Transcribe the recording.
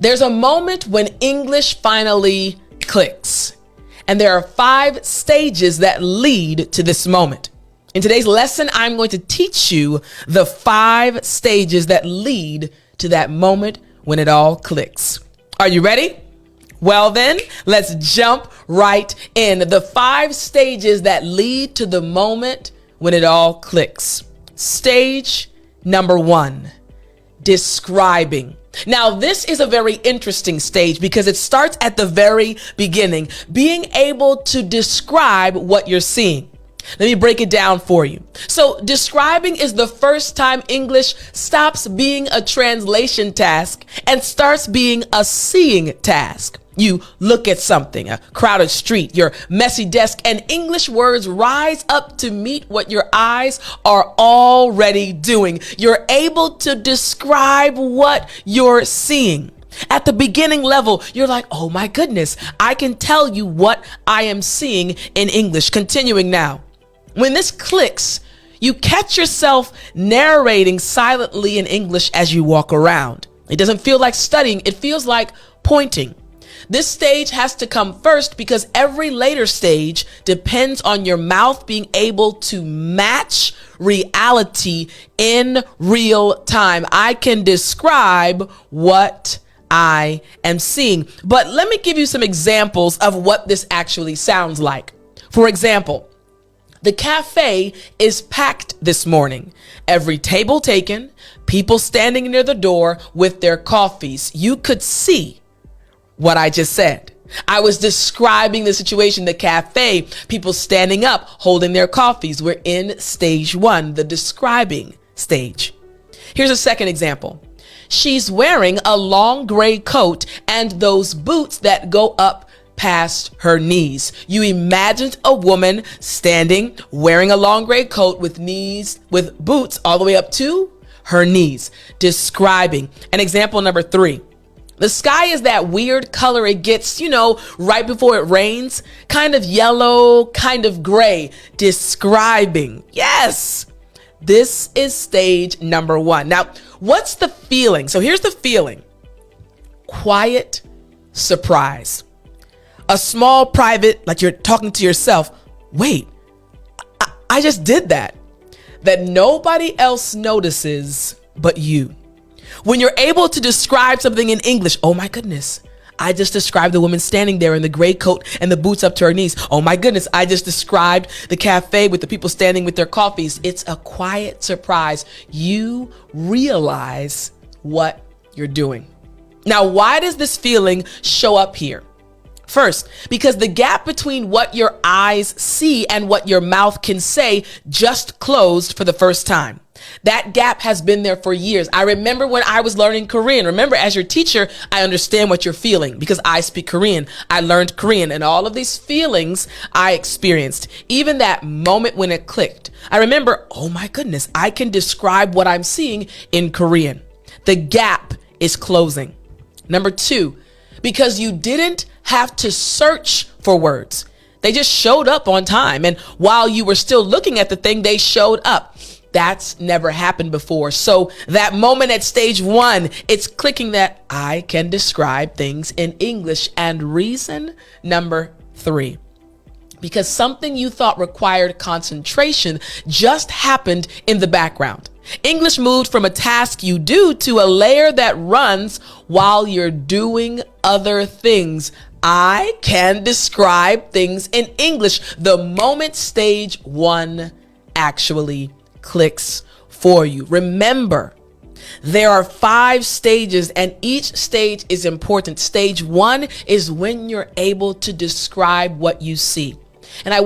There's a moment when English finally clicks, and there are 5 stages that lead to this moment. In today's lesson, I'm going to teach you the 5 stages that lead to that moment when it all clicks. Are you ready? Well then, let's jump right in. The 5 stages that lead to the moment when it all clicks. Stage number 1, describing. Now, this is a very interesting stage because it starts at the very beginning, being able to describe what you're seeing. Let me break it down for you. So describing is the first time English stops being a translation task and starts being a seeing task. You look at something, a crowded street, your messy desk, and English words rise up to meet what your eyes are already doing. You're able to describe what you're seeing. At the beginning level, you're like, oh my goodness, I can tell you what I am seeing in English. Continuing now. When this clicks, you catch yourself narrating silently in English as you walk around. It doesn't feel like studying, it feels like pointing. This stage has to come first because every later stage depends on your mouth being able to match reality in real time. I can describe what I am seeing, but let me give you some examples of what this actually sounds like. For example, the cafe is packed this morning. Every table taken, people standing near the door with their coffees. You could see what I just said. I was describing the situation, the cafe, people standing up, holding their coffees. We're in stage 1, the describing stage. Here's a second example. She's wearing a long gray coat and those boots that go up past her knees. You imagined a woman standing, wearing a long gray coat with boots all the way up to her knees. Describing. And example number 3. The sky is that weird color it gets, right before it rains, kind of yellow, kind of gray. Describing. Yes. This is stage number 1. Now, what's the feeling? So here's the feeling. Quiet surprise. A small private, like you're talking to yourself. Wait, I just did that. That nobody else notices but you. When you're able to describe something in English, oh my goodness, I just described the woman standing there in the gray coat and the boots up to her knees. Oh my goodness, I just described the cafe with the people standing with their coffees. It's a quiet surprise. You realize what you're doing. Now, why does this feeling show up here? First, because the gap between what your eyes see and what your mouth can say just closed for the first time. That gap has been there for years. I remember when I was learning Korean. Remember, as your teacher, I understand what you're feeling because I speak Korean. I learned Korean and all of these feelings I experienced. Even that moment when it clicked. I remember, oh my goodness, I can describe what I'm seeing in Korean. The gap is closing. Number 2, because you didn't have to search for words. They just showed up on time. And while you were still looking at the thing, they showed up. That's never happened before. So that moment at stage 1, it's clicking that I can describe things in English. And reason number 3, because something you thought required concentration just happened in the background. English moved from a task you do to a layer that runs while you're doing other things. I can describe things in English the moment stage 1 actually clicks for you. Remember, there are 5 stages and each stage is important. Stage 1 is when you're able to describe what you see. And I